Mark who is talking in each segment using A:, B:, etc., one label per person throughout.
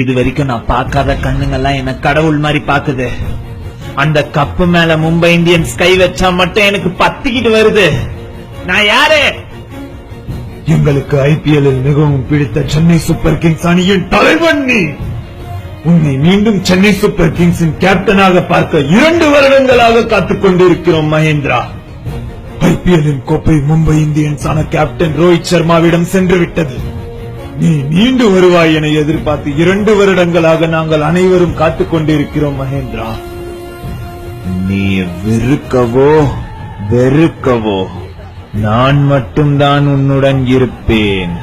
A: இது வரைக்கும் நான் பார்க்காத கண்ணுங்கெல்லாம் என்ன கடவுள் மாதிரி பாக்குது. அந்த கப்பு மேல மும்பை இந்தியன்ஸ் கை வச்சா மட்டும் எனக்கு பத்திக்கிட்டு வருது. நான் யாரு?
B: எங்களுக்கு IPL மிகவும் பிடித்த சென்னை சூப்பர் கிங்ஸ் அணியின் தலைவன் நீ. உன்னை மீண்டும் சென்னை சூப்பர் கிங்ஸின் கேப்டனாக பார்க்க 2 வருடங்களாக காத்துக் கொண்டிருக்கிறோம் மகேந்திரா. IPL கோப்பை மும்பை இந்தியன்ஸ் ஆன கேப்டன் ரோஹித் சர்மாவிடம் சென்று விட்டது. நீ மீண்டு வருவாய் என எதிர்பார்த்து 2 வருடங்களாக நாங்கள் அனைவரும் காத்துக் கொண்டிருக்கிறோம் மகேந்திரா.
A: நீ விருக்கவோ வெறுக்கவோ நான் மட்டும்தான் உன்னுடன் இருப்பேன்.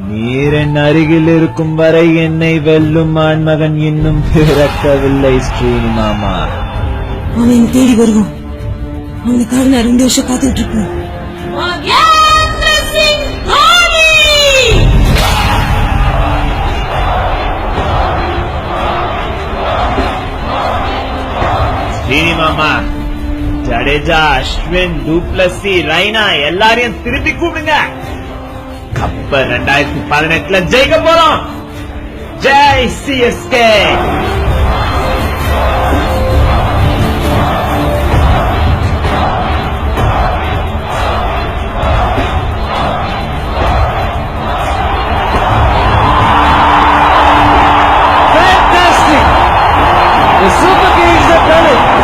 A: நீரின் அருகில் இருக்கும் வரை என்னை வெல்லும் ஆண்மகன் இன்னும் பிறக்கவில்லை ஸ்ரீனிமாமா.
C: அவன் தேடி வருவோம். அவனுக்காக நான் 2 வருஷம் காத்துட்டு இருப்பேன்.
A: ஸ்ரீனிமாமா, ஜடேஜா, அஸ்வின், டூப்ளசி, ரைனா எல்லாரையும் திருப்பி கூப்பிடுங்க. கப்ப 2018 ஜெயிக்க போறோம். Jai CSK.
D: Fantastic! The Super Kings have done it!